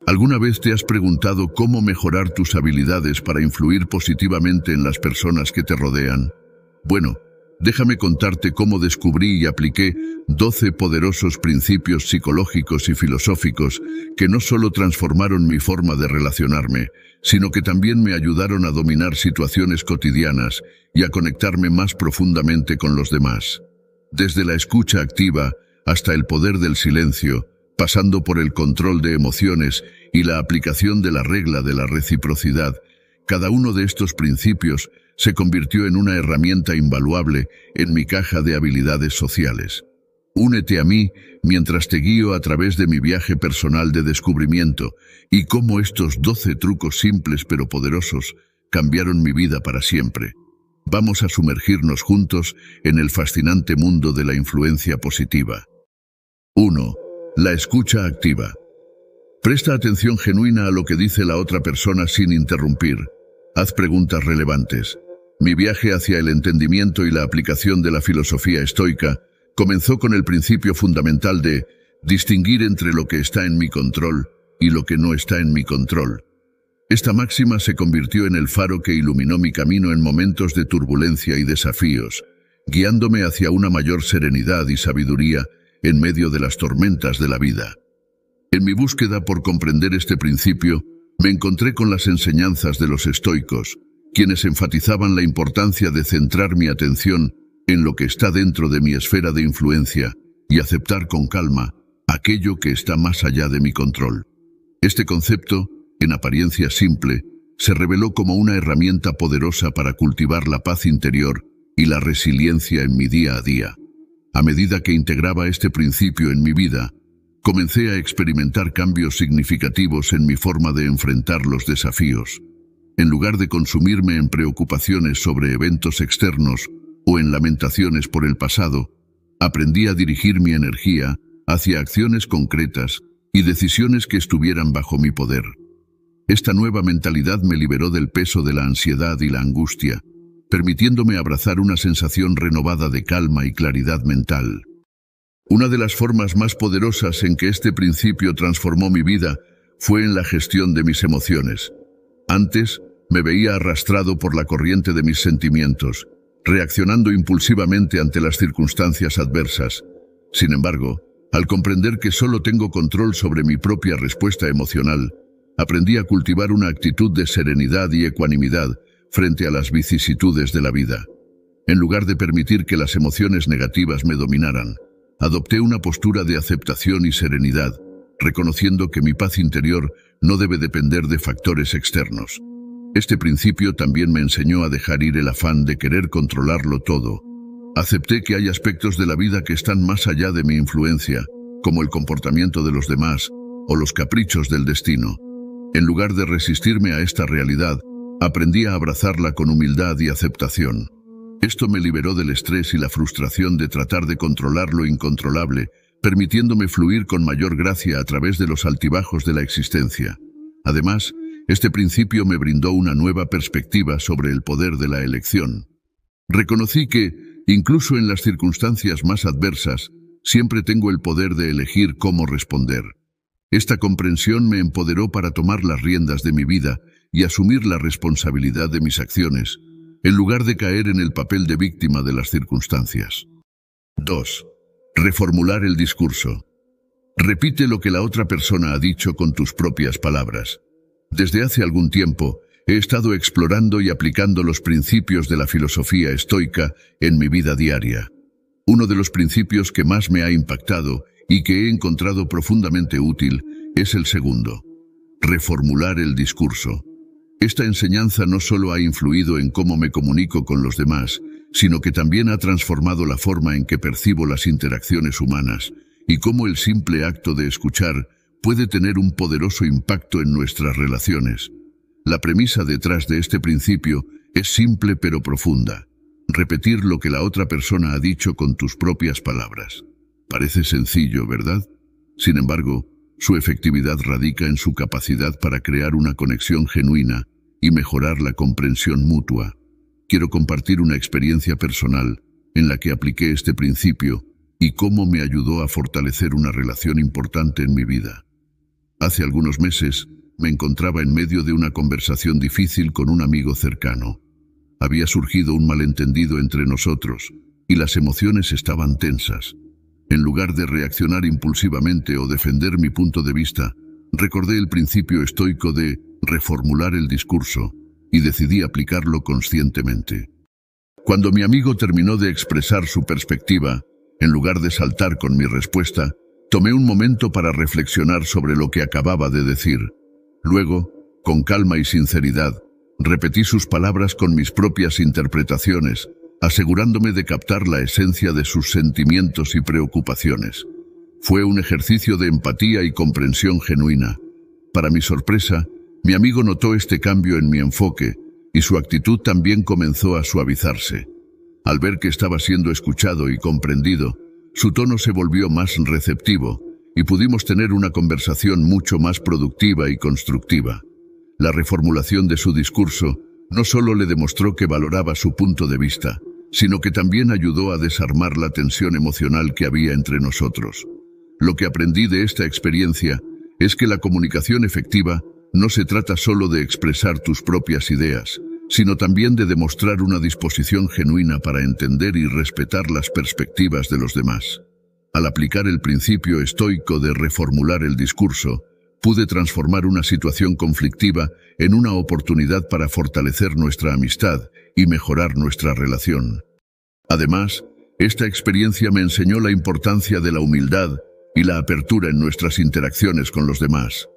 ¿Alguna vez te has preguntado cómo mejorar tus habilidades para influir positivamente en las personas que te rodean? Bueno, déjame contarte cómo descubrí y apliqué 12 poderosos principios psicológicos y filosóficos que no solo transformaron mi forma de relacionarme, sino que también me ayudaron a dominar situaciones cotidianas y a conectarme más profundamente con los demás. Desde la escucha activa hasta el poder del silencio, pasando por el control de emociones y la aplicación de la regla de la reciprocidad, cada uno de estos principios se convirtió en una herramienta invaluable en mi caja de habilidades sociales. Únete a mí mientras te guío a través de mi viaje personal de descubrimiento y cómo estos 12 trucos simples pero poderosos cambiaron mi vida para siempre. Vamos a sumergirnos juntos en el fascinante mundo de la influencia positiva. 1. La escucha activa. Presta atención genuina a lo que dice la otra persona sin interrumpir. Haz preguntas relevantes. Mi viaje hacia el entendimiento y la aplicación de la filosofía estoica comenzó con el principio fundamental de distinguir entre lo que está en mi control y lo que no está en mi control. Esta máxima se convirtió en el faro que iluminó mi camino en momentos de turbulencia y desafíos, guiándome hacia una mayor serenidad y sabiduría en medio de las tormentas de la vida. En mi búsqueda por comprender este principio, me encontré con las enseñanzas de los estoicos, quienes enfatizaban la importancia de centrar mi atención en lo que está dentro de mi esfera de influencia y aceptar con calma aquello que está más allá de mi control. Este concepto, en apariencia simple, se reveló como una herramienta poderosa para cultivar la paz interior y la resiliencia en mi día a día. A medida que integraba este principio en mi vida, comencé a experimentar cambios significativos en mi forma de enfrentar los desafíos. En lugar de consumirme en preocupaciones sobre eventos externos o en lamentaciones por el pasado, aprendí a dirigir mi energía hacia acciones concretas y decisiones que estuvieran bajo mi poder. Esta nueva mentalidad me liberó del peso de la ansiedad y la angustia, permitiéndome abrazar una sensación renovada de calma y claridad mental. Una de las formas más poderosas en que este principio transformó mi vida fue en la gestión de mis emociones. Antes, me veía arrastrado por la corriente de mis sentimientos, reaccionando impulsivamente ante las circunstancias adversas. Sin embargo, al comprender que solo tengo control sobre mi propia respuesta emocional, aprendí a cultivar una actitud de serenidad y ecuanimidad frente a las vicisitudes de la vida. En lugar de permitir que las emociones negativas me dominaran, adopté una postura de aceptación y serenidad, reconociendo que mi paz interior no debe depender de factores externos. Este principio también me enseñó a dejar ir el afán de querer controlarlo todo. Acepté que hay aspectos de la vida que están más allá de mi influencia, como el comportamiento de los demás o los caprichos del destino. En lugar de resistirme a esta realidad, aprendí a abrazarla con humildad y aceptación. Esto me liberó del estrés y la frustración de tratar de controlar lo incontrolable, permitiéndome fluir con mayor gracia a través de los altibajos de la existencia. Además, este principio me brindó una nueva perspectiva sobre el poder de la elección. Reconocí que, incluso en las circunstancias más adversas, siempre tengo el poder de elegir cómo responder. Esta comprensión me empoderó para tomar las riendas de mi vida y asumir la responsabilidad de mis acciones, en lugar de caer en el papel de víctima de las circunstancias. 2. Reformular el discurso. Repite lo que la otra persona ha dicho con tus propias palabras. Desde hace algún tiempo, he estado explorando y aplicando los principios de la filosofía estoica en mi vida diaria. Uno de los principios que más me ha impactado y que he encontrado profundamente útil es el segundo: reformular el discurso. Esta enseñanza no solo ha influido en cómo me comunico con los demás, sino que también ha transformado la forma en que percibo las interacciones humanas y cómo el simple acto de escuchar puede tener un poderoso impacto en nuestras relaciones. La premisa detrás de este principio es simple pero profunda: repetir lo que la otra persona ha dicho con tus propias palabras. Parece sencillo, ¿verdad? Sin embargo, su efectividad radica en su capacidad para crear una conexión genuina y mejorar la comprensión mutua. Quiero compartir una experiencia personal en la que apliqué este principio y cómo me ayudó a fortalecer una relación importante en mi vida. Hace algunos meses, me encontraba en medio de una conversación difícil con un amigo cercano. Había surgido un malentendido entre nosotros, y las emociones estaban tensas. En lugar de reaccionar impulsivamente o defender mi punto de vista, recordé el principio estoico de reformular el discurso, y decidí aplicarlo conscientemente. Cuando mi amigo terminó de expresar su perspectiva, en lugar de saltar con mi respuesta, tomé un momento para reflexionar sobre lo que acababa de decir. Luego, con calma y sinceridad, repetí sus palabras con mis propias interpretaciones, asegurándome de captar la esencia de sus sentimientos y preocupaciones. Fue un ejercicio de empatía y comprensión genuina. Para mi sorpresa, mi amigo notó este cambio en mi enfoque, y su actitud también comenzó a suavizarse. Al ver que estaba siendo escuchado y comprendido, su tono se volvió más receptivo, y pudimos tener una conversación mucho más productiva y constructiva. La reformulación de su discurso no solo le demostró que valoraba su punto de vista, sino que también ayudó a desarmar la tensión emocional que había entre nosotros. Lo que aprendí de esta experiencia es que la comunicación efectiva no se trata solo de expresar tus propias ideas, sino también de demostrar una disposición genuina para entender y respetar las perspectivas de los demás. Al aplicar el principio estoico de reformular el discurso, pude transformar una situación conflictiva en una oportunidad para fortalecer nuestra amistad y mejorar nuestra relación. Además, esta experiencia me enseñó la importancia de la humildad y la apertura en nuestras interacciones con los demás.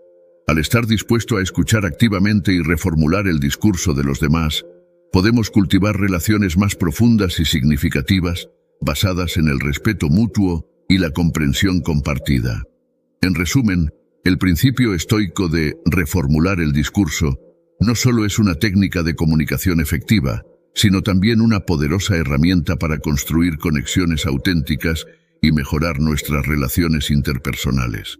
Al estar dispuesto a escuchar activamente y reformular el discurso de los demás, podemos cultivar relaciones más profundas y significativas, basadas en el respeto mutuo y la comprensión compartida. En resumen, el principio estoico de reformular el discurso no solo es una técnica de comunicación efectiva, sino también una poderosa herramienta para construir conexiones auténticas y mejorar nuestras relaciones interpersonales.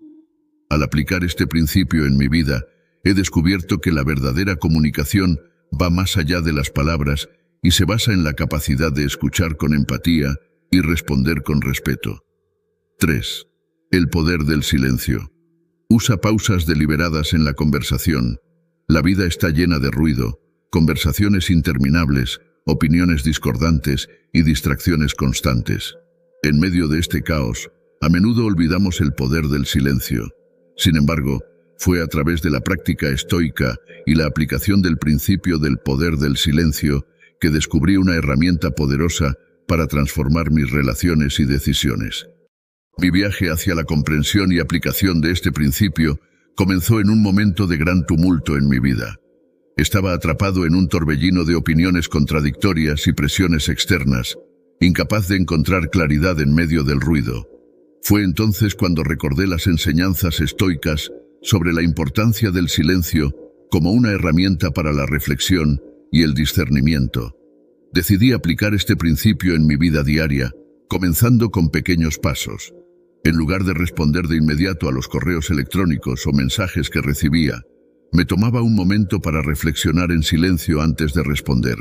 Al aplicar este principio en mi vida, he descubierto que la verdadera comunicación va más allá de las palabras y se basa en la capacidad de escuchar con empatía y responder con respeto. 3. El poder del silencio. Usa pausas deliberadas en la conversación. La vida está llena de ruido, conversaciones interminables, opiniones discordantes y distracciones constantes. En medio de este caos, a menudo olvidamos el poder del silencio. Sin embargo, fue a través de la práctica estoica y la aplicación del principio del poder del silencio que descubrí una herramienta poderosa para transformar mis relaciones y decisiones. Mi viaje hacia la comprensión y aplicación de este principio comenzó en un momento de gran tumulto en mi vida. Estaba atrapado en un torbellino de opiniones contradictorias y presiones externas, incapaz de encontrar claridad en medio del ruido. Fue entonces cuando recordé las enseñanzas estoicas sobre la importancia del silencio como una herramienta para la reflexión y el discernimiento. Decidí aplicar este principio en mi vida diaria, comenzando con pequeños pasos. En lugar de responder de inmediato a los correos electrónicos o mensajes que recibía, me tomaba un momento para reflexionar en silencio antes de responder.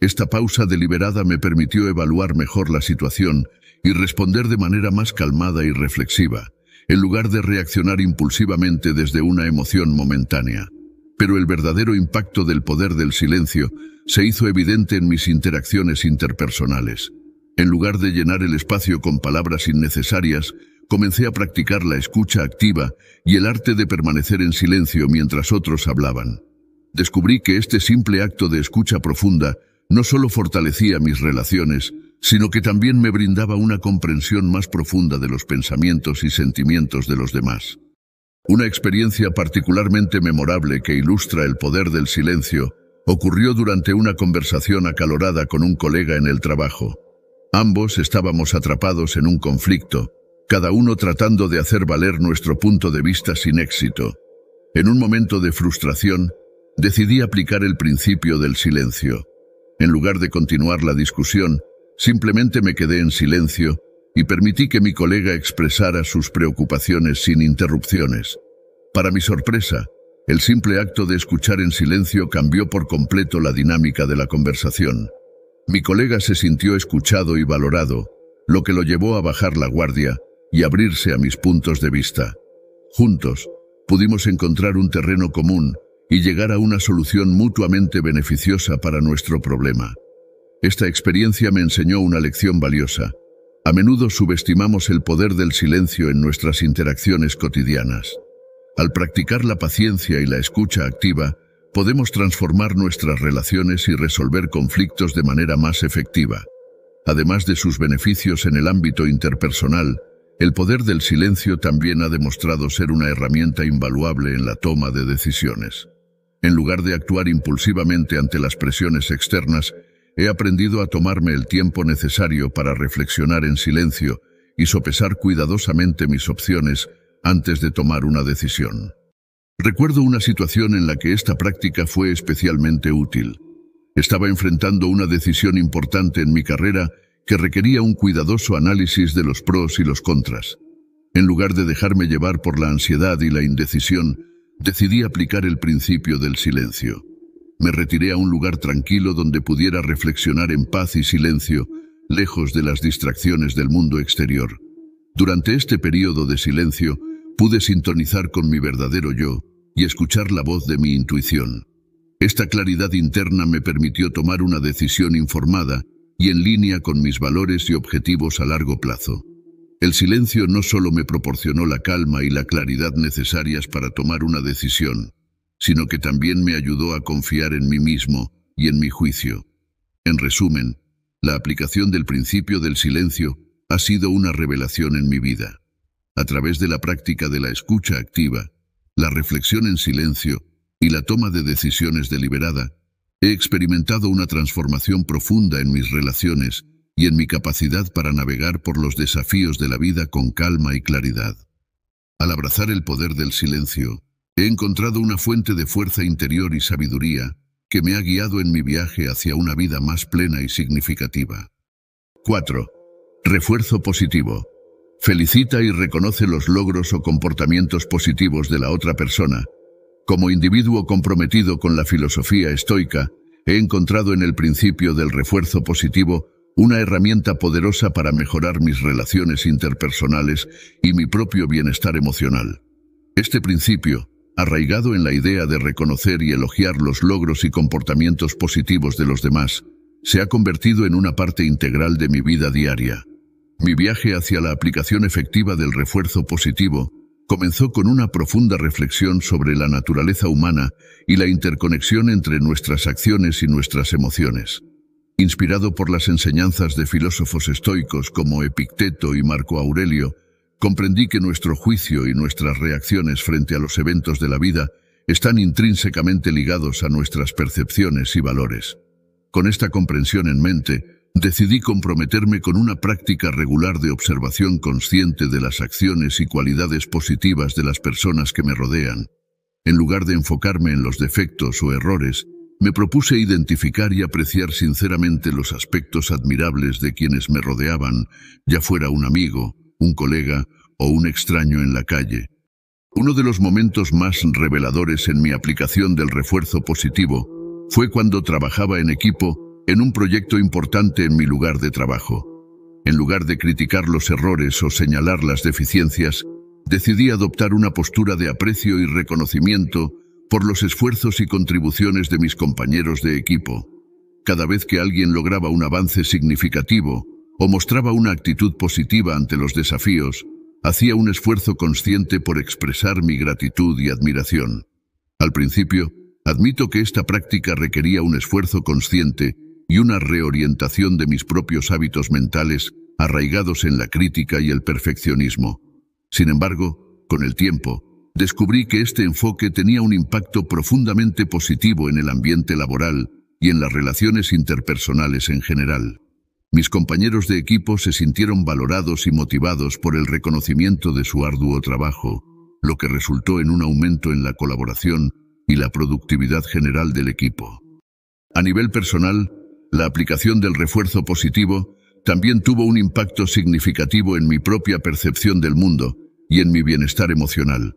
Esta pausa deliberada me permitió evaluar mejor la situación y responder de manera más calmada y reflexiva, en lugar de reaccionar impulsivamente desde una emoción momentánea. Pero el verdadero impacto del poder del silencio se hizo evidente en mis interacciones interpersonales. En lugar de llenar el espacio con palabras innecesarias, comencé a practicar la escucha activa y el arte de permanecer en silencio mientras otros hablaban. Descubrí que este simple acto de escucha profunda no solo fortalecía mis relaciones, sino que también me brindaba una comprensión más profunda de los pensamientos y sentimientos de los demás. Una experiencia particularmente memorable que ilustra el poder del silencio ocurrió durante una conversación acalorada con un colega en el trabajo. Ambos estábamos atrapados en un conflicto, cada uno tratando de hacer valer nuestro punto de vista sin éxito. En un momento de frustración, decidí aplicar el principio del silencio. En lugar de continuar la discusión, simplemente me quedé en silencio y permití que mi colega expresara sus preocupaciones sin interrupciones. Para mi sorpresa, el simple acto de escuchar en silencio cambió por completo la dinámica de la conversación. Mi colega se sintió escuchado y valorado, lo que lo llevó a bajar la guardia y abrirse a mis puntos de vista. Juntos, Pudimos encontrar un terreno común y llegar a una solución mutuamente beneficiosa para nuestro problema. Esta experiencia me enseñó una lección valiosa. A menudo subestimamos el poder del silencio en nuestras interacciones cotidianas. Al practicar la paciencia y la escucha activa, podemos transformar nuestras relaciones y resolver conflictos de manera más efectiva. Además de sus beneficios en el ámbito interpersonal, el poder del silencio también ha demostrado ser una herramienta invaluable en la toma de decisiones. En lugar de actuar impulsivamente ante las presiones externas, he aprendido a tomarme el tiempo necesario para reflexionar en silencio y sopesar cuidadosamente mis opciones antes de tomar una decisión. Recuerdo una situación en la que esta práctica fue especialmente útil. Estaba enfrentando una decisión importante en mi carrera que requería un cuidadoso análisis de los pros y los contras. En lugar de dejarme llevar por la ansiedad y la indecisión, decidí aplicar el principio del silencio. Me retiré a un lugar tranquilo donde pudiera reflexionar en paz y silencio, lejos de las distracciones del mundo exterior. Durante este periodo de silencio, pude sintonizar con mi verdadero yo y escuchar la voz de mi intuición. Esta claridad interna me permitió tomar una decisión informada y en línea con mis valores y objetivos a largo plazo. El silencio no solo me proporcionó la calma y la claridad necesarias para tomar una decisión, sino que también me ayudó a confiar en mí mismo y en mi juicio. En resumen, la aplicación del principio del silencio ha sido una revelación en mi vida. A través de la práctica de la escucha activa, la reflexión en silencio y la toma de decisiones deliberada, he experimentado una transformación profunda en mis relaciones y en mi capacidad para navegar por los desafíos de la vida con calma y claridad. Al abrazar el poder del silencio, he encontrado una fuente de fuerza interior y sabiduría que me ha guiado en mi viaje hacia una vida más plena y significativa. 4. Refuerzo positivo. Felicita y reconoce los logros o comportamientos positivos de la otra persona. Como individuo comprometido con la filosofía estoica, he encontrado en el principio del refuerzo positivo una herramienta poderosa para mejorar mis relaciones interpersonales y mi propio bienestar emocional. Este principio, arraigado en la idea de reconocer y elogiar los logros y comportamientos positivos de los demás, se ha convertido en una parte integral de mi vida diaria. Mi viaje hacia la aplicación efectiva del refuerzo positivo comenzó con una profunda reflexión sobre la naturaleza humana y la interconexión entre nuestras acciones y nuestras emociones. Inspirado por las enseñanzas de filósofos estoicos como Epicteto y Marco Aurelio, comprendí que nuestro juicio y nuestras reacciones frente a los eventos de la vida están intrínsecamente ligados a nuestras percepciones y valores. Con esta comprensión en mente, decidí comprometerme con una práctica regular de observación consciente de las acciones y cualidades positivas de las personas que me rodean. En lugar de enfocarme en los defectos o errores, me propuse identificar y apreciar sinceramente los aspectos admirables de quienes me rodeaban, ya fuera un amigo, un colega o un extraño en la calle. Uno de los momentos más reveladores en mi aplicación del refuerzo positivo fue cuando trabajaba en equipo en un proyecto importante en mi lugar de trabajo. En lugar de criticar los errores o señalar las deficiencias, decidí adoptar una postura de aprecio y reconocimiento por los esfuerzos y contribuciones de mis compañeros de equipo. Cada vez que alguien lograba un avance significativo o mostraba una actitud positiva ante los desafíos, hacía un esfuerzo consciente por expresar mi gratitud y admiración. Al principio, admito que esta práctica requería un esfuerzo consciente y una reorientación de mis propios hábitos mentales arraigados en la crítica y el perfeccionismo. Sin embargo, con el tiempo, descubrí que este enfoque tenía un impacto profundamente positivo en el ambiente laboral y en las relaciones interpersonales en general. Mis compañeros de equipo se sintieron valorados y motivados por el reconocimiento de su arduo trabajo, lo que resultó en un aumento en la colaboración y la productividad general del equipo. A nivel personal, la aplicación del refuerzo positivo también tuvo un impacto significativo en mi propia percepción del mundo y en mi bienestar emocional.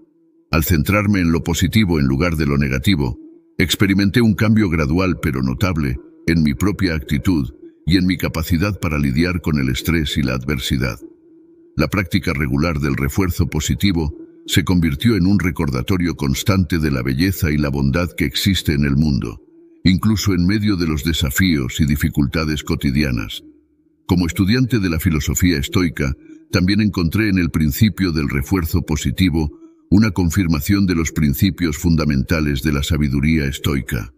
Al centrarme en lo positivo en lugar de lo negativo, experimenté un cambio gradual pero notable en mi propia actitud y en mi capacidad para lidiar con el estrés y la adversidad. La práctica regular del refuerzo positivo se convirtió en un recordatorio constante de la belleza y la bondad que existe en el mundo, incluso en medio de los desafíos y dificultades cotidianas. Como estudiante de la filosofía estoica, también encontré en el principio del refuerzo positivo una confirmación de los principios fundamentales de la sabiduría estoica.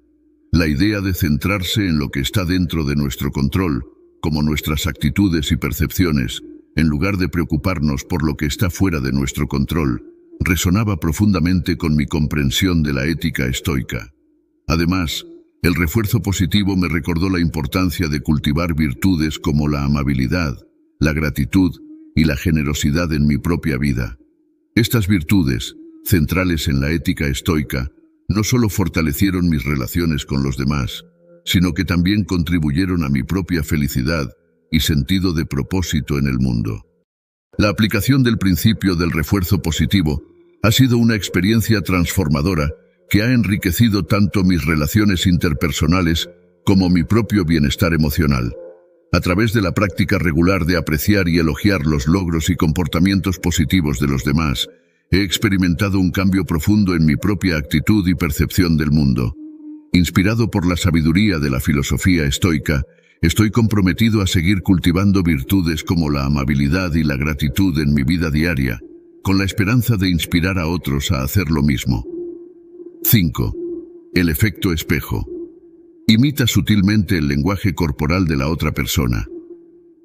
La idea de centrarse en lo que está dentro de nuestro control, como nuestras actitudes y percepciones, en lugar de preocuparnos por lo que está fuera de nuestro control, resonaba profundamente con mi comprensión de la ética estoica. Además, el refuerzo positivo me recordó la importancia de cultivar virtudes como la amabilidad, la gratitud y la generosidad en mi propia vida. Estas virtudes, centrales en la ética estoica, no solo fortalecieron mis relaciones con los demás, sino que también contribuyeron a mi propia felicidad y sentido de propósito en el mundo. La aplicación del principio del refuerzo positivo ha sido una experiencia transformadora que ha enriquecido tanto mis relaciones interpersonales como mi propio bienestar emocional. A través de la práctica regular de apreciar y elogiar los logros y comportamientos positivos de los demás, he experimentado un cambio profundo en mi propia actitud y percepción del mundo. Inspirado por la sabiduría de la filosofía estoica, estoy comprometido a seguir cultivando virtudes como la amabilidad y la gratitud en mi vida diaria, con la esperanza de inspirar a otros a hacer lo mismo. 5. El efecto espejo. Imita sutilmente el lenguaje corporal de la otra persona.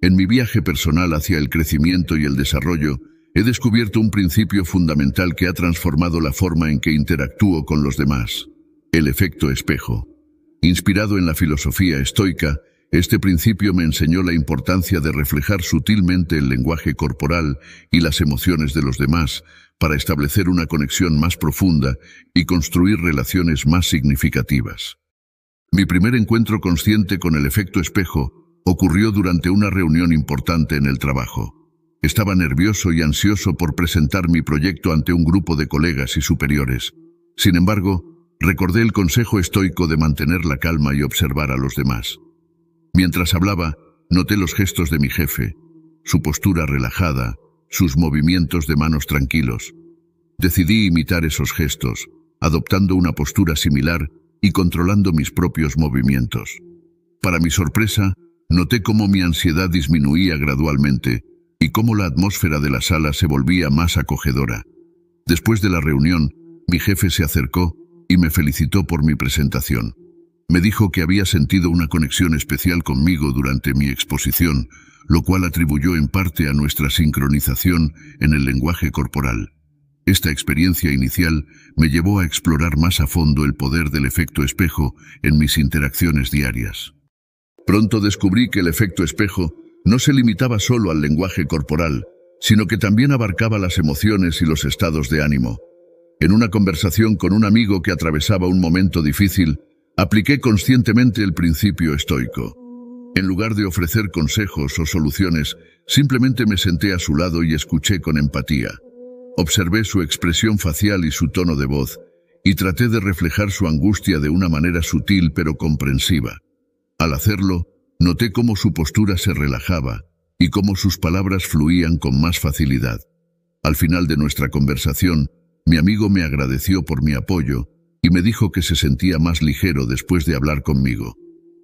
En mi viaje personal hacia el crecimiento y el desarrollo, he descubierto un principio fundamental que ha transformado la forma en que interactúo con los demás: el efecto espejo. Inspirado en la filosofía estoica, este principio me enseñó la importancia de reflejar sutilmente el lenguaje corporal y las emociones de los demás para establecer una conexión más profunda y construir relaciones más significativas. Mi primer encuentro consciente con el efecto espejo ocurrió durante una reunión importante en el trabajo. Estaba nervioso y ansioso por presentar mi proyecto ante un grupo de colegas y superiores. Sin embargo, recordé el consejo estoico de mantener la calma y observar a los demás. Mientras hablaba, noté los gestos de mi jefe, su postura relajada, sus movimientos de manos tranquilos. Decidí imitar esos gestos, adoptando una postura similar y controlando mis propios movimientos. Para mi sorpresa, noté cómo mi ansiedad disminuía gradualmente y cómo la atmósfera de la sala se volvía más acogedora. Después de la reunión, mi jefe se acercó y me felicitó por mi presentación. Me dijo que había sentido una conexión especial conmigo durante mi exposición, lo cual atribuyó en parte a nuestra sincronización en el lenguaje corporal. Esta experiencia inicial me llevó a explorar más a fondo el poder del efecto espejo en mis interacciones diarias. Pronto descubrí que el efecto espejo no se limitaba solo al lenguaje corporal, sino que también abarcaba las emociones y los estados de ánimo. En una conversación con un amigo que atravesaba un momento difícil, apliqué conscientemente el principio estoico. En lugar de ofrecer consejos o soluciones, simplemente me senté a su lado y escuché con empatía. Observé su expresión facial y su tono de voz, y traté de reflejar su angustia de una manera sutil pero comprensiva. Al hacerlo, noté cómo su postura se relajaba y cómo sus palabras fluían con más facilidad. Al final de nuestra conversación, mi amigo me agradeció por mi apoyo y me dijo que se sentía más ligero después de hablar conmigo.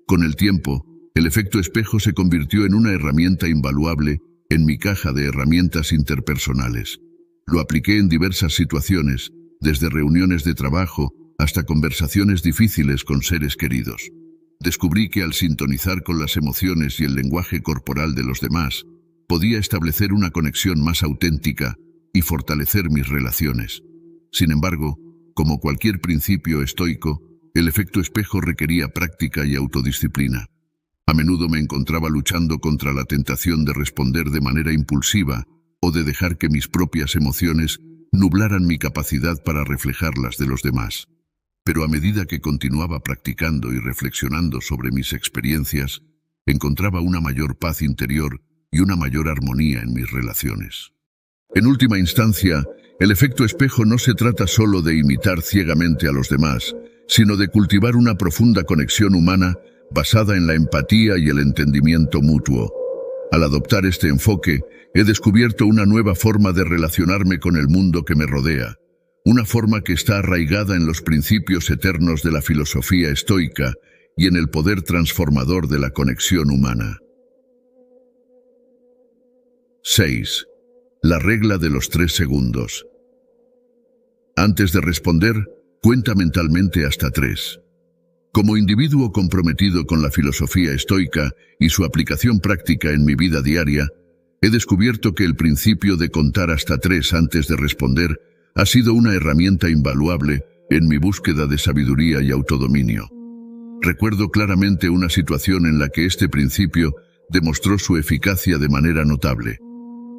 Con el tiempo, el efecto espejo se convirtió en una herramienta invaluable en mi caja de herramientas interpersonales. Lo apliqué en diversas situaciones, desde reuniones de trabajo hasta conversaciones difíciles con seres queridos. Descubrí que al sintonizar con las emociones y el lenguaje corporal de los demás, podía establecer una conexión más auténtica y fortalecer mis relaciones. Sin embargo, como cualquier principio estoico, el efecto espejo requería práctica y autodisciplina. A menudo me encontraba luchando contra la tentación de responder de manera impulsiva o de dejar que mis propias emociones nublaran mi capacidad para reflejar las de los demás. Pero a medida que continuaba practicando y reflexionando sobre mis experiencias, encontraba una mayor paz interior y una mayor armonía en mis relaciones. En última instancia, el efecto espejo no se trata solo de imitar ciegamente a los demás, sino de cultivar una profunda conexión humana basada en la empatía y el entendimiento mutuo. Al adoptar este enfoque, he descubierto una nueva forma de relacionarme con el mundo que me rodea, una forma que está arraigada en los principios eternos de la filosofía estoica y en el poder transformador de la conexión humana. 6. La regla de los 3 segundos. Antes de responder, cuenta mentalmente hasta 3. Como individuo comprometido con la filosofía estoica y su aplicación práctica en mi vida diaria, he descubierto que el principio de contar hasta 3 antes de responder ha sido una herramienta invaluable en mi búsqueda de sabiduría y autodominio. Recuerdo claramente una situación en la que este principio demostró su eficacia de manera notable.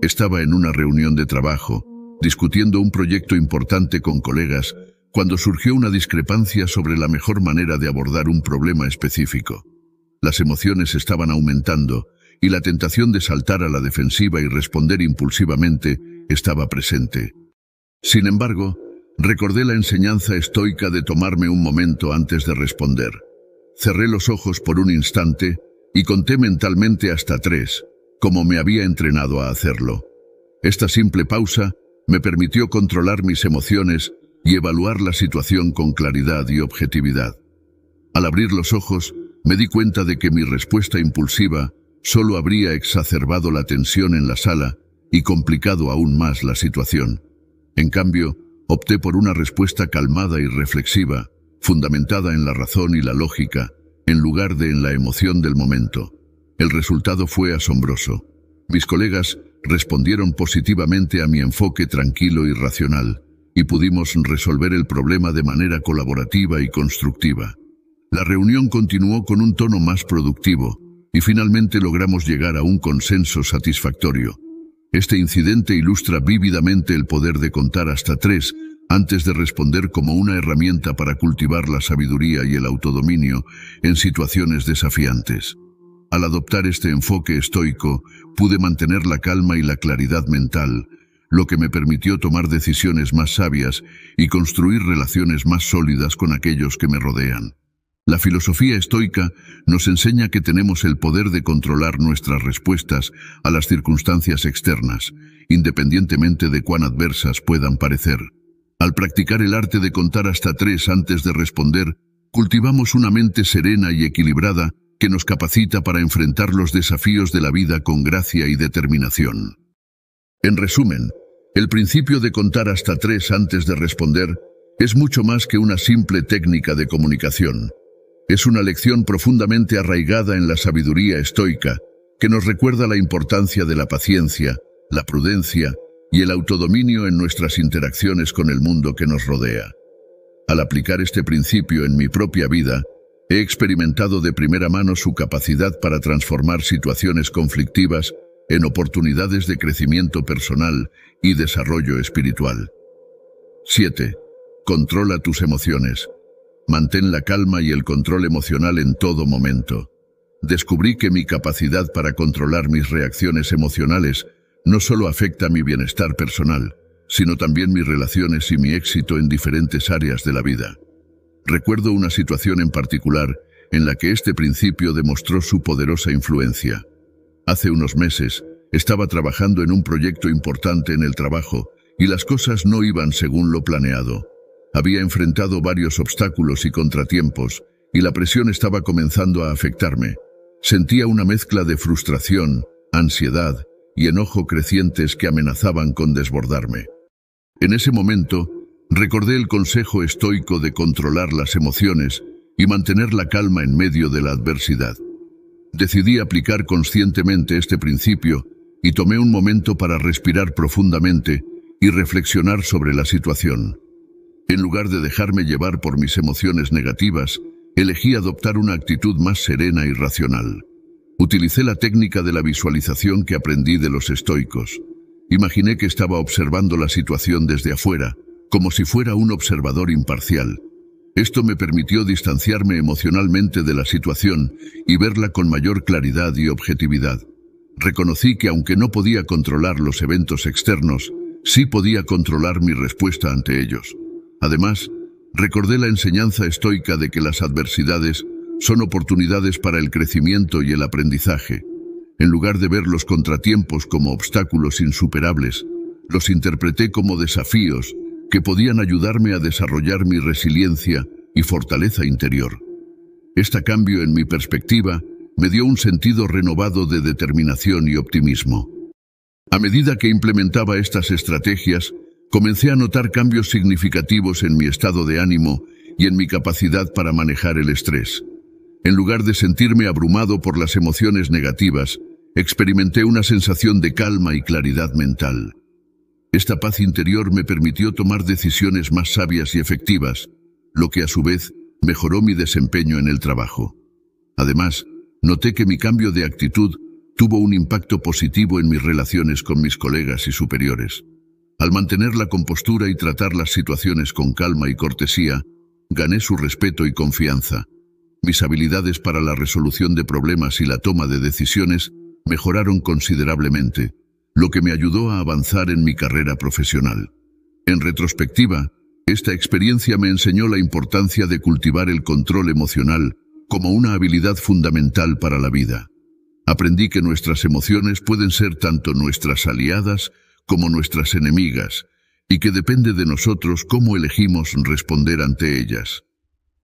Estaba en una reunión de trabajo, discutiendo un proyecto importante con colegas, cuando surgió una discrepancia sobre la mejor manera de abordar un problema específico. Las emociones estaban aumentando y la tentación de saltar a la defensiva y responder impulsivamente estaba presente. Sin embargo, recordé la enseñanza estoica de tomarme un momento antes de responder. Cerré los ojos por un instante y conté mentalmente hasta 3, como me había entrenado a hacerlo. Esta simple pausa me permitió controlar mis emociones y evaluar la situación con claridad y objetividad. Al abrir los ojos, me di cuenta de que mi respuesta impulsiva solo habría exacerbado la tensión en la sala y complicado aún más la situación. En cambio, opté por una respuesta calmada y reflexiva, fundamentada en la razón y la lógica, en lugar de en la emoción del momento. El resultado fue asombroso. Mis colegas respondieron positivamente a mi enfoque tranquilo y racional, y pudimos resolver el problema de manera colaborativa y constructiva. La reunión continuó con un tono más productivo, y finalmente logramos llegar a un consenso satisfactorio. Este incidente ilustra vívidamente el poder de contar hasta 3 antes de responder como una herramienta para cultivar la sabiduría y el autodominio en situaciones desafiantes. Al adoptar este enfoque estoico, pude mantener la calma y la claridad mental, lo que me permitió tomar decisiones más sabias y construir relaciones más sólidas con aquellos que me rodean. La filosofía estoica nos enseña que tenemos el poder de controlar nuestras respuestas a las circunstancias externas, independientemente de cuán adversas puedan parecer. Al practicar el arte de contar hasta 3 antes de responder, cultivamos una mente serena y equilibrada que nos capacita para enfrentar los desafíos de la vida con gracia y determinación. En resumen, el principio de contar hasta 3 antes de responder es mucho más que una simple técnica de comunicación. Es una lección profundamente arraigada en la sabiduría estoica, que nos recuerda la importancia de la paciencia, la prudencia y el autodominio en nuestras interacciones con el mundo que nos rodea. Al aplicar este principio en mi propia vida, he experimentado de primera mano su capacidad para transformar situaciones conflictivas en oportunidades de crecimiento personal y desarrollo espiritual. 7. Controla tus emociones. Mantén la calma y el control emocional en todo momento. Descubrí que mi capacidad para controlar mis reacciones emocionales no solo afecta mi bienestar personal, sino también mis relaciones y mi éxito en diferentes áreas de la vida. Recuerdo una situación en particular en la que este principio demostró su poderosa influencia. Hace unos meses, estaba trabajando en un proyecto importante en el trabajo y las cosas no iban según lo planeado. Había enfrentado varios obstáculos y contratiempos y la presión estaba comenzando a afectarme. Sentía una mezcla de frustración, ansiedad y enojo crecientes que amenazaban con desbordarme. En ese momento, recordé el consejo estoico de controlar las emociones y mantener la calma en medio de la adversidad. Decidí aplicar conscientemente este principio y tomé un momento para respirar profundamente y reflexionar sobre la situación. En lugar de dejarme llevar por mis emociones negativas, elegí adoptar una actitud más serena y racional. Utilicé la técnica de la visualización que aprendí de los estoicos. Imaginé que estaba observando la situación desde afuera, como si fuera un observador imparcial. Esto me permitió distanciarme emocionalmente de la situación y verla con mayor claridad y objetividad. Reconocí que aunque no podía controlar los eventos externos, sí podía controlar mi respuesta ante ellos. Además, recordé la enseñanza estoica de que las adversidades son oportunidades para el crecimiento y el aprendizaje. En lugar de ver los contratiempos como obstáculos insuperables, los interpreté como desafíos que podían ayudarme a desarrollar mi resiliencia y fortaleza interior. Este cambio en mi perspectiva me dio un sentido renovado de determinación y optimismo. A medida que implementaba estas estrategias, comencé a notar cambios significativos en mi estado de ánimo y en mi capacidad para manejar el estrés. En lugar de sentirme abrumado por las emociones negativas, experimenté una sensación de calma y claridad mental. Esta paz interior me permitió tomar decisiones más sabias y efectivas, lo que a su vez mejoró mi desempeño en el trabajo. Además, noté que mi cambio de actitud tuvo un impacto positivo en mis relaciones con mis colegas y superiores. Al mantener la compostura y tratar las situaciones con calma y cortesía, gané su respeto y confianza. Mis habilidades para la resolución de problemas y la toma de decisiones mejoraron considerablemente, lo que me ayudó a avanzar en mi carrera profesional. En retrospectiva, esta experiencia me enseñó la importancia de cultivar el control emocional como una habilidad fundamental para la vida. Aprendí que nuestras emociones pueden ser tanto nuestras aliadas como nuestras enemigas, y que depende de nosotros cómo elegimos responder ante ellas.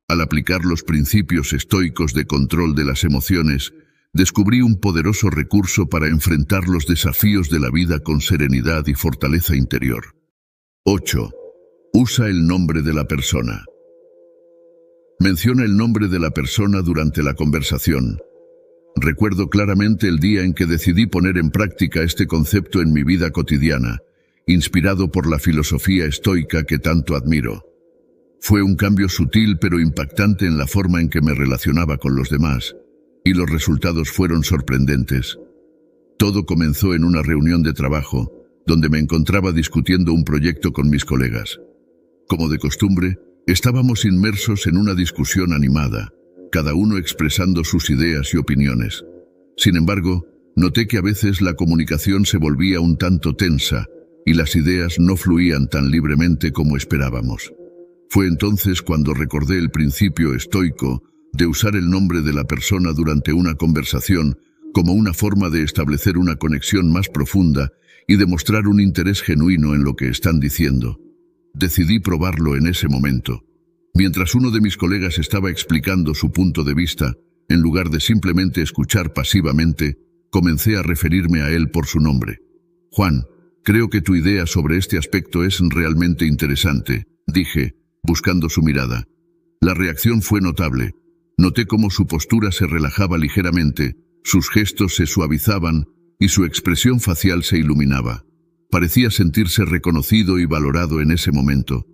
Al aplicar los principios estoicos de control de las emociones, descubrí un poderoso recurso para enfrentar los desafíos de la vida con serenidad y fortaleza interior. 8. Usa el nombre de la persona. Menciona el nombre de la persona durante la conversación. Recuerdo claramente el día en que decidí poner en práctica este concepto en mi vida cotidiana, inspirado por la filosofía estoica que tanto admiro. Fue un cambio sutil pero impactante en la forma en que me relacionaba con los demás, y los resultados fueron sorprendentes. Todo comenzó en una reunión de trabajo, donde me encontraba discutiendo un proyecto con mis colegas. Como de costumbre, estábamos inmersos en una discusión animada, cada uno expresando sus ideas y opiniones. Sin embargo, noté que a veces la comunicación se volvía un tanto tensa y las ideas no fluían tan libremente como esperábamos. Fue entonces cuando recordé el principio estoico de usar el nombre de la persona durante una conversación como una forma de establecer una conexión más profunda y demostrar un interés genuino en lo que están diciendo. Decidí probarlo en ese momento. Mientras uno de mis colegas estaba explicando su punto de vista, en lugar de simplemente escuchar pasivamente, comencé a referirme a él por su nombre. «Juan, creo que tu idea sobre este aspecto es realmente interesante», dije, buscando su mirada. La reacción fue notable. Noté cómo su postura se relajaba ligeramente, sus gestos se suavizaban y su expresión facial se iluminaba. Parecía sentirse reconocido y valorado en ese momento.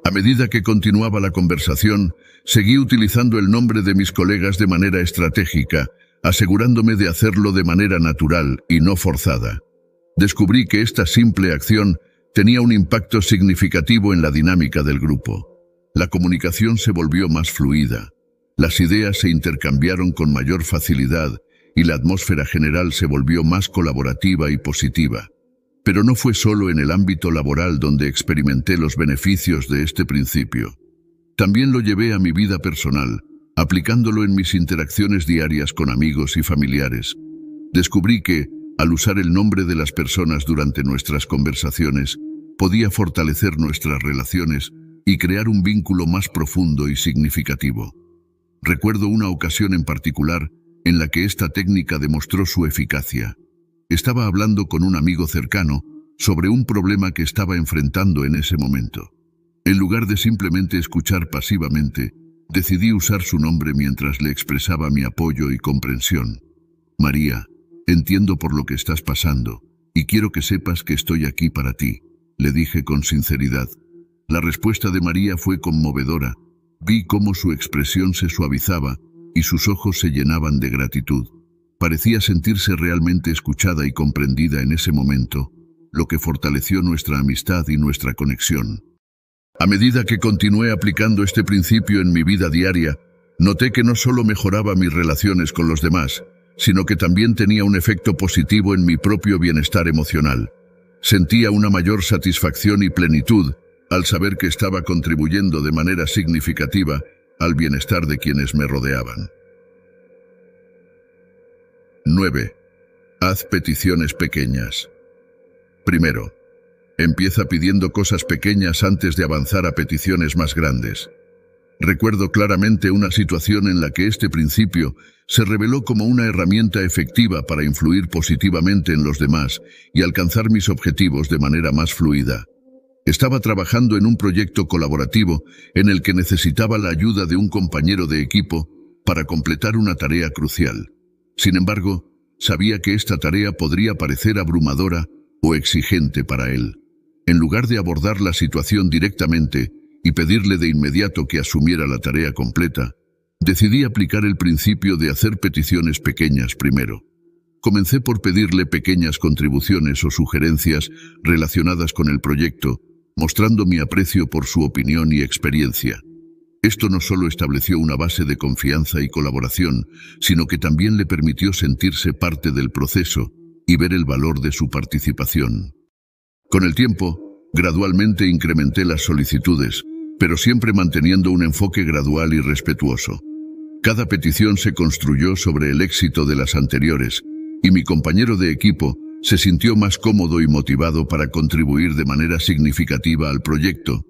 A medida que continuaba la conversación, seguí utilizando el nombre de mis colegas de manera estratégica, asegurándome de hacerlo de manera natural y no forzada. Descubrí que esta simple acción tenía un impacto significativo en la dinámica del grupo. La comunicación se volvió más fluida. Las ideas se intercambiaron con mayor facilidad y la atmósfera general se volvió más colaborativa y positiva. Pero no fue solo en el ámbito laboral donde experimenté los beneficios de este principio. También lo llevé a mi vida personal, aplicándolo en mis interacciones diarias con amigos y familiares. Descubrí que, al usar el nombre de las personas durante nuestras conversaciones, podía fortalecer nuestras relaciones y crear un vínculo más profundo y significativo. Recuerdo una ocasión en particular en la que esta técnica demostró su eficacia. Estaba hablando con un amigo cercano sobre un problema que estaba enfrentando en ese momento. En lugar de simplemente escuchar pasivamente, decidí usar su nombre mientras le expresaba mi apoyo y comprensión. «María, entiendo por lo que estás pasando, y quiero que sepas que estoy aquí para ti», le dije con sinceridad. La respuesta de María fue conmovedora. Vi cómo su expresión se suavizaba y sus ojos se llenaban de gratitud. Parecía sentirse realmente escuchada y comprendida en ese momento, lo que fortaleció nuestra amistad y nuestra conexión. A medida que continué aplicando este principio en mi vida diaria, noté que no solo mejoraba mis relaciones con los demás, sino que también tenía un efecto positivo en mi propio bienestar emocional. Sentía una mayor satisfacción y plenitud al saber que estaba contribuyendo de manera significativa al bienestar de quienes me rodeaban. 9. Haz peticiones pequeñas. Primero, empieza pidiendo cosas pequeñas antes de avanzar a peticiones más grandes. Recuerdo claramente una situación en la que este principio se reveló como una herramienta efectiva para influir positivamente en los demás y alcanzar mis objetivos de manera más fluida. Estaba trabajando en un proyecto colaborativo en el que necesitaba la ayuda de un compañero de equipo para completar una tarea crucial. Sin embargo, sabía que esta tarea podría parecer abrumadora o exigente para él. En lugar de abordar la situación directamente y pedirle de inmediato que asumiera la tarea completa, decidí aplicar el principio de hacer peticiones pequeñas primero. Comencé por pedirle pequeñas contribuciones o sugerencias relacionadas con el proyecto, mostrando mi aprecio por su opinión y experiencia. Esto no solo estableció una base de confianza y colaboración, sino que también le permitió sentirse parte del proceso y ver el valor de su participación. Con el tiempo, gradualmente incrementé las solicitudes, pero siempre manteniendo un enfoque gradual y respetuoso. Cada petición se construyó sobre el éxito de las anteriores, y mi compañero de equipo se sintió más cómodo y motivado para contribuir de manera significativa al proyecto.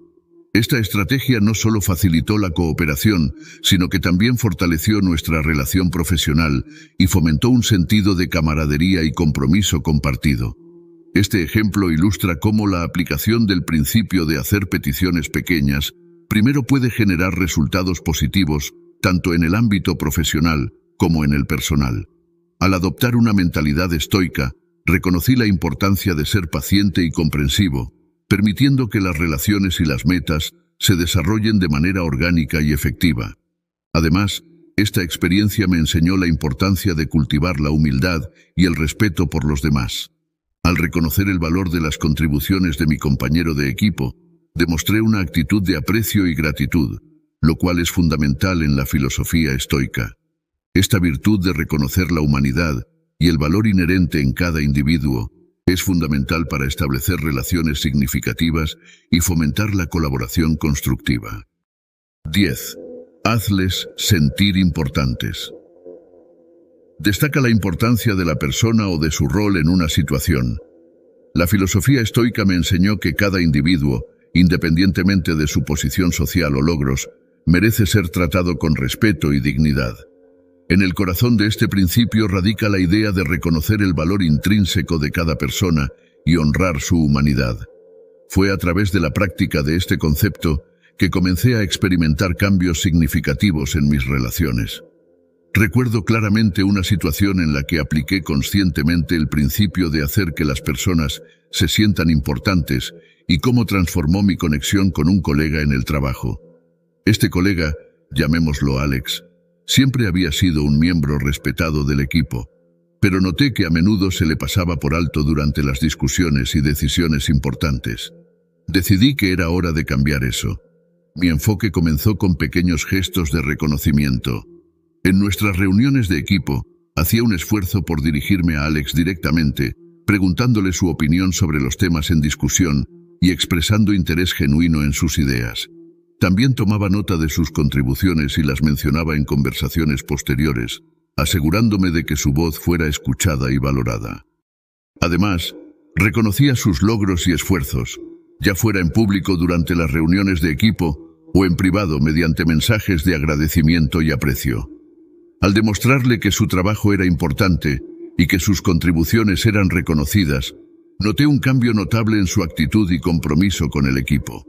Esta estrategia no solo facilitó la cooperación, sino que también fortaleció nuestra relación profesional y fomentó un sentido de camaradería y compromiso compartido. Este ejemplo ilustra cómo la aplicación del principio de hacer peticiones pequeñas primero puede generar resultados positivos, tanto en el ámbito profesional como en el personal. Al adoptar una mentalidad estoica, reconocí la importancia de ser paciente y comprensivo, permitiendo que las relaciones y las metas se desarrollen de manera orgánica y efectiva. Además, esta experiencia me enseñó la importancia de cultivar la humildad y el respeto por los demás. Al reconocer el valor de las contribuciones de mi compañero de equipo, demostré una actitud de aprecio y gratitud, lo cual es fundamental en la filosofía estoica. Esta virtud de reconocer la humanidad y el valor inherente en cada individuo es fundamental para establecer relaciones significativas y fomentar la colaboración constructiva. 10. Hazles sentir importantes. Destaca la importancia de la persona o de su rol en una situación. La filosofía estoica me enseñó que cada individuo, independientemente de su posición social o logros, merece ser tratado con respeto y dignidad. En el corazón de este principio radica la idea de reconocer el valor intrínseco de cada persona y honrar su humanidad. Fue a través de la práctica de este concepto que comencé a experimentar cambios significativos en mis relaciones. Recuerdo claramente una situación en la que apliqué conscientemente el principio de hacer que las personas se sientan importantes y cómo transformó mi conexión con un colega en el trabajo. Este colega, llamémoslo Alex, siempre había sido un miembro respetado del equipo, pero noté que a menudo se le pasaba por alto durante las discusiones y decisiones importantes. Decidí que era hora de cambiar eso. Mi enfoque comenzó con pequeños gestos de reconocimiento. En nuestras reuniones de equipo, hacía un esfuerzo por dirigirme a Alex directamente, preguntándole su opinión sobre los temas en discusión y expresando interés genuino en sus ideas. También tomaba nota de sus contribuciones y las mencionaba en conversaciones posteriores, asegurándome de que su voz fuera escuchada y valorada. Además, reconocía sus logros y esfuerzos, ya fuera en público durante las reuniones de equipo o en privado mediante mensajes de agradecimiento y aprecio. Al demostrarle que su trabajo era importante y que sus contribuciones eran reconocidas, noté un cambio notable en su actitud y compromiso con el equipo.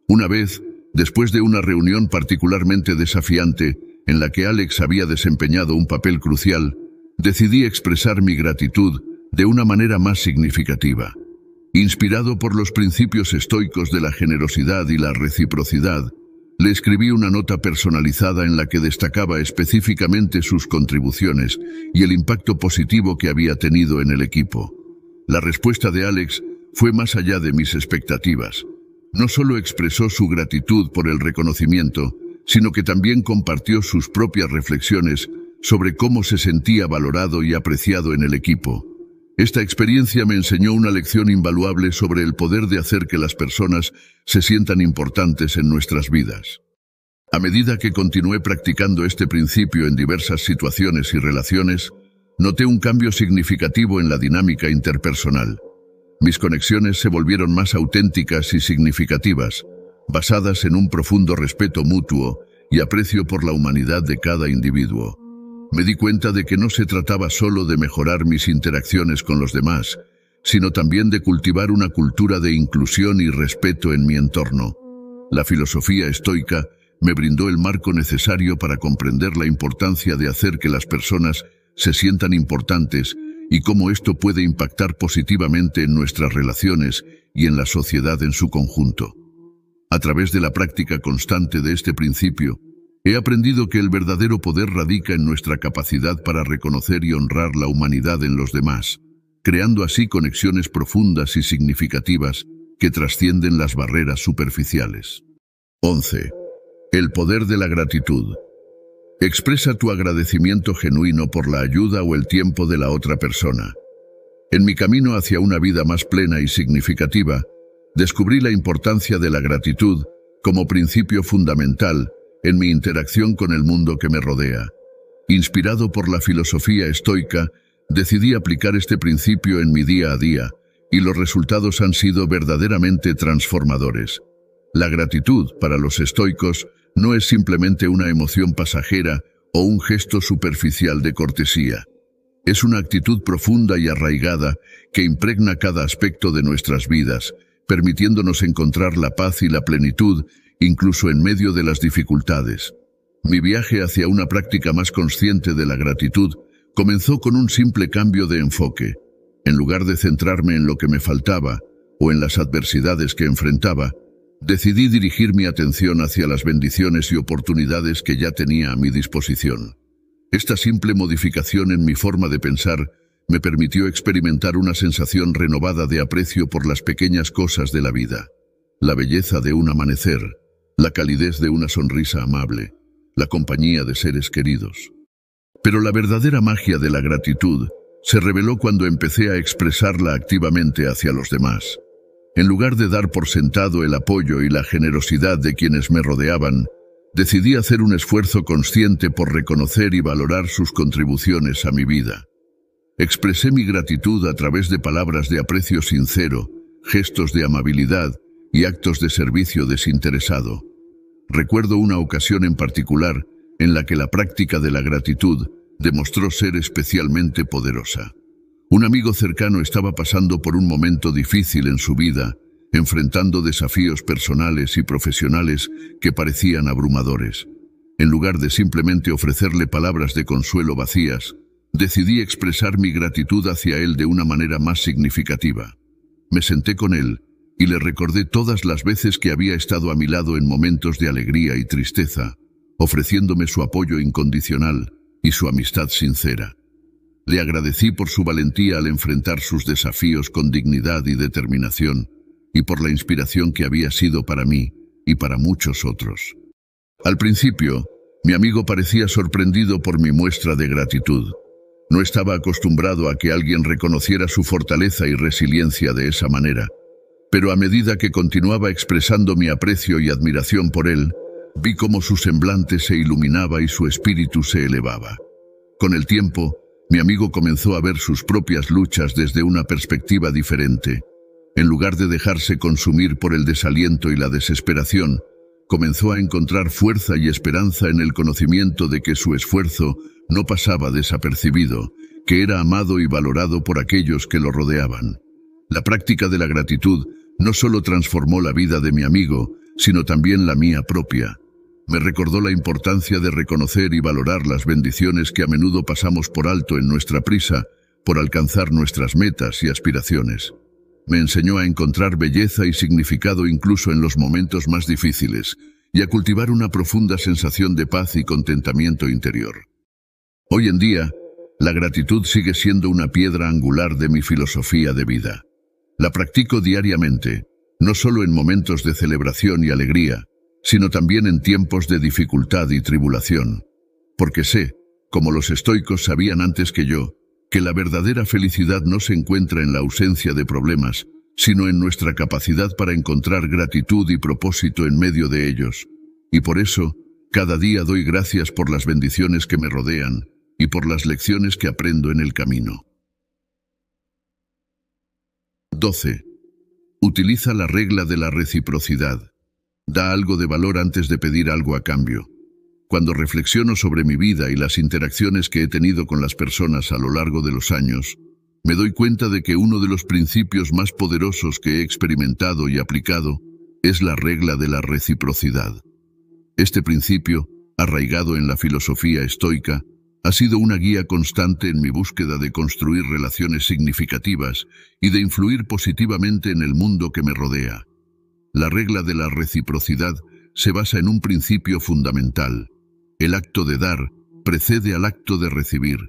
Una vez, después de una reunión particularmente desafiante en la que Alex había desempeñado un papel crucial, decidí expresar mi gratitud de una manera más significativa. Inspirado por los principios estoicos de la generosidad y la reciprocidad, le escribí una nota personalizada en la que destacaba específicamente sus contribuciones y el impacto positivo que había tenido en el equipo. La respuesta de Alex fue más allá de mis expectativas. No solo expresó su gratitud por el reconocimiento, sino que también compartió sus propias reflexiones sobre cómo se sentía valorado y apreciado en el equipo. Esta experiencia me enseñó una lección invaluable sobre el poder de hacer que las personas se sientan importantes en nuestras vidas. A medida que continué practicando este principio en diversas situaciones y relaciones, noté un cambio significativo en la dinámica interpersonal. Mis conexiones se volvieron más auténticas y significativas, basadas en un profundo respeto mutuo y aprecio por la humanidad de cada individuo. Me di cuenta de que no se trataba solo de mejorar mis interacciones con los demás, sino también de cultivar una cultura de inclusión y respeto en mi entorno. La filosofía estoica me brindó el marco necesario para comprender la importancia de hacer que las personas se sientan importantes y cómo esto puede impactar positivamente en nuestras relaciones y en la sociedad en su conjunto. A través de la práctica constante de este principio, he aprendido que el verdadero poder radica en nuestra capacidad para reconocer y honrar la humanidad en los demás, creando así conexiones profundas y significativas que trascienden las barreras superficiales. 11. El poder de la gratitud. Expresa tu agradecimiento genuino por la ayuda o el tiempo de la otra persona. En mi camino hacia una vida más plena y significativa, descubrí la importancia de la gratitud como principio fundamental en mi interacción con el mundo que me rodea. Inspirado por la filosofía estoica, decidí aplicar este principio en mi día a día, y los resultados han sido verdaderamente transformadores. La gratitud, para los estoicos, no es simplemente una emoción pasajera o un gesto superficial de cortesía. Es una actitud profunda y arraigada que impregna cada aspecto de nuestras vidas, permitiéndonos encontrar la paz y la plenitud incluso en medio de las dificultades. Mi viaje hacia una práctica más consciente de la gratitud comenzó con un simple cambio de enfoque. En lugar de centrarme en lo que me faltaba o en las adversidades que enfrentaba, decidí dirigir mi atención hacia las bendiciones y oportunidades que ya tenía a mi disposición. Esta simple modificación en mi forma de pensar me permitió experimentar una sensación renovada de aprecio por las pequeñas cosas de la vida. La belleza de un amanecer, la calidez de una sonrisa amable, la compañía de seres queridos. Pero la verdadera magia de la gratitud se reveló cuando empecé a expresarla activamente hacia los demás. En lugar de dar por sentado el apoyo y la generosidad de quienes me rodeaban, decidí hacer un esfuerzo consciente por reconocer y valorar sus contribuciones a mi vida. Expresé mi gratitud a través de palabras de aprecio sincero, gestos de amabilidad y actos de servicio desinteresado. Recuerdo una ocasión en particular en la que la práctica de la gratitud demostró ser especialmente poderosa. Un amigo cercano estaba pasando por un momento difícil en su vida, enfrentando desafíos personales y profesionales que parecían abrumadores. En lugar de simplemente ofrecerle palabras de consuelo vacías, decidí expresar mi gratitud hacia él de una manera más significativa. Me senté con él y le recordé todas las veces que había estado a mi lado en momentos de alegría y tristeza, ofreciéndome su apoyo incondicional y su amistad sincera. Le agradecí por su valentía al enfrentar sus desafíos con dignidad y determinación, y por la inspiración que había sido para mí y para muchos otros. Al principio, mi amigo parecía sorprendido por mi muestra de gratitud. No estaba acostumbrado a que alguien reconociera su fortaleza y resiliencia de esa manera, pero a medida que continuaba expresando mi aprecio y admiración por él, vi cómo su semblante se iluminaba y su espíritu se elevaba. Con el tiempo, mi amigo comenzó a ver sus propias luchas desde una perspectiva diferente. En lugar de dejarse consumir por el desaliento y la desesperación, comenzó a encontrar fuerza y esperanza en el conocimiento de que su esfuerzo no pasaba desapercibido, que era amado y valorado por aquellos que lo rodeaban. La práctica de la gratitud no solo transformó la vida de mi amigo, sino también la mía propia. Me recordó la importancia de reconocer y valorar las bendiciones que a menudo pasamos por alto en nuestra prisa por alcanzar nuestras metas y aspiraciones. Me enseñó a encontrar belleza y significado incluso en los momentos más difíciles y a cultivar una profunda sensación de paz y contentamiento interior. Hoy en día, la gratitud sigue siendo una piedra angular de mi filosofía de vida. La practico diariamente, no solo en momentos de celebración y alegría, sino también en tiempos de dificultad y tribulación. Porque sé, como los estoicos sabían antes que yo, que la verdadera felicidad no se encuentra en la ausencia de problemas, sino en nuestra capacidad para encontrar gratitud y propósito en medio de ellos. Y por eso, cada día doy gracias por las bendiciones que me rodean, y por las lecciones que aprendo en el camino. 12. Utiliza la regla de la reciprocidad. Da algo de valor antes de pedir algo a cambio. Cuando reflexiono sobre mi vida y las interacciones que he tenido con las personas a lo largo de los años, me doy cuenta de que uno de los principios más poderosos que he experimentado y aplicado es la regla de la reciprocidad. Este principio, arraigado en la filosofía estoica, ha sido una guía constante en mi búsqueda de construir relaciones significativas y de influir positivamente en el mundo que me rodea. La regla de la reciprocidad se basa en un principio fundamental. El acto de dar precede al acto de recibir.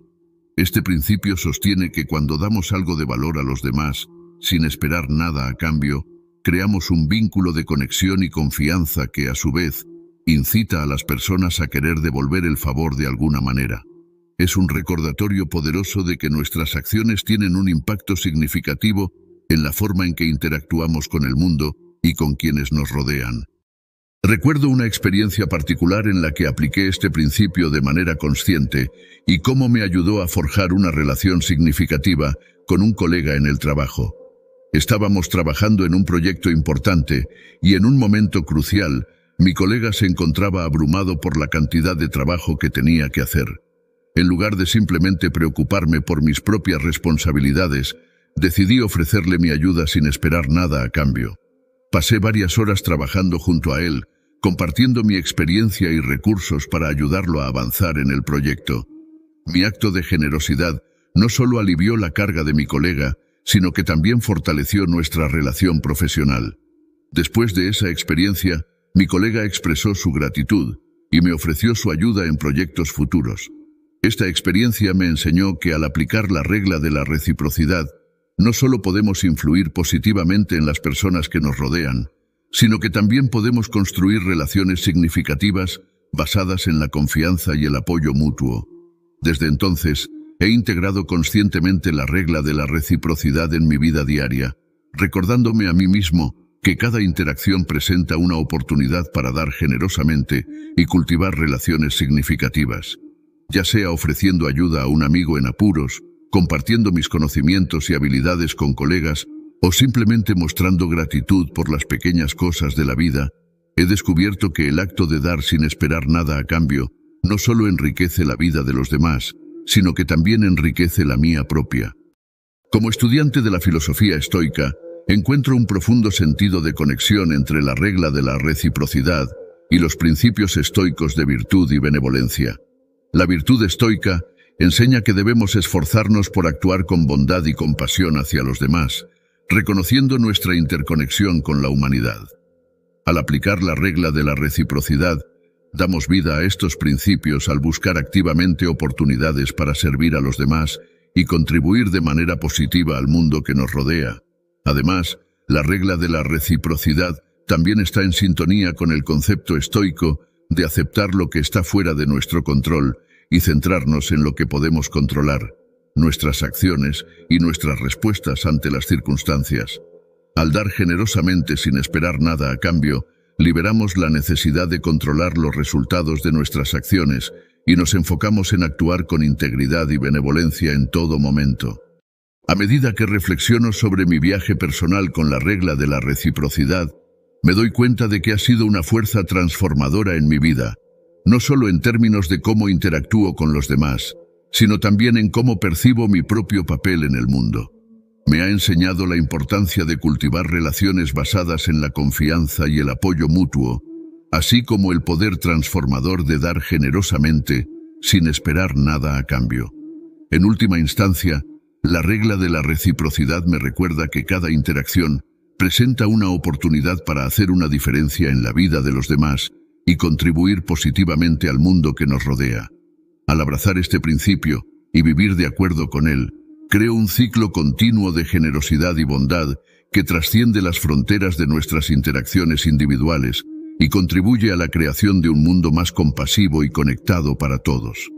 Este principio sostiene que cuando damos algo de valor a los demás, sin esperar nada a cambio, creamos un vínculo de conexión y confianza que, a su vez, incita a las personas a querer devolver el favor de alguna manera. Es un recordatorio poderoso de que nuestras acciones tienen un impacto significativo en la forma en que interactuamos con el mundo y con quienes nos rodean. Recuerdo una experiencia particular en la que apliqué este principio de manera consciente y cómo me ayudó a forjar una relación significativa con un colega en el trabajo. Estábamos trabajando en un proyecto importante y en un momento crucial, mi colega se encontraba abrumado por la cantidad de trabajo que tenía que hacer. En lugar de simplemente preocuparme por mis propias responsabilidades, decidí ofrecerle mi ayuda sin esperar nada a cambio. Pasé varias horas trabajando junto a él, compartiendo mi experiencia y recursos para ayudarlo a avanzar en el proyecto. Mi acto de generosidad no solo alivió la carga de mi colega, sino que también fortaleció nuestra relación profesional. Después de esa experiencia, mi colega expresó su gratitud y me ofreció su ayuda en proyectos futuros. Esta experiencia me enseñó que al aplicar la regla de la reciprocidad, no solo podemos influir positivamente en las personas que nos rodean, sino que también podemos construir relaciones significativas basadas en la confianza y el apoyo mutuo. Desde entonces, he integrado conscientemente la regla de la reciprocidad en mi vida diaria, recordándome a mí mismo que cada interacción presenta una oportunidad para dar generosamente y cultivar relaciones significativas. Ya sea ofreciendo ayuda a un amigo en apuros, compartiendo mis conocimientos y habilidades con colegas, o simplemente mostrando gratitud por las pequeñas cosas de la vida, he descubierto que el acto de dar sin esperar nada a cambio no solo enriquece la vida de los demás, sino que también enriquece la mía propia. Como estudiante de la filosofía estoica, encuentro un profundo sentido de conexión entre la regla de la reciprocidad y los principios estoicos de virtud y benevolencia. La virtud estoica enseña que debemos esforzarnos por actuar con bondad y compasión hacia los demás, reconociendo nuestra interconexión con la humanidad. Al aplicar la regla de la reciprocidad, damos vida a estos principios al buscar activamente oportunidades para servir a los demás y contribuir de manera positiva al mundo que nos rodea. Además, la regla de la reciprocidad también está en sintonía con el concepto estoico de aceptar lo que está fuera de nuestro control y centrarnos en lo que podemos controlar, nuestras acciones y nuestras respuestas ante las circunstancias. Al dar generosamente sin esperar nada a cambio, liberamos la necesidad de controlar los resultados de nuestras acciones y nos enfocamos en actuar con integridad y benevolencia en todo momento. A medida que reflexiono sobre mi viaje personal con la regla de la reciprocidad, me doy cuenta de que ha sido una fuerza transformadora en mi vida, no solo en términos de cómo interactúo con los demás, sino también en cómo percibo mi propio papel en el mundo. Me ha enseñado la importancia de cultivar relaciones basadas en la confianza y el apoyo mutuo, así como el poder transformador de dar generosamente, sin esperar nada a cambio. En última instancia, la regla de la reciprocidad me recuerda que cada interacción presenta una oportunidad para hacer una diferencia en la vida de los demás y contribuir positivamente al mundo que nos rodea. Al abrazar este principio y vivir de acuerdo con él, creo un ciclo continuo de generosidad y bondad que trasciende las fronteras de nuestras interacciones individuales y contribuye a la creación de un mundo más compasivo y conectado para todos.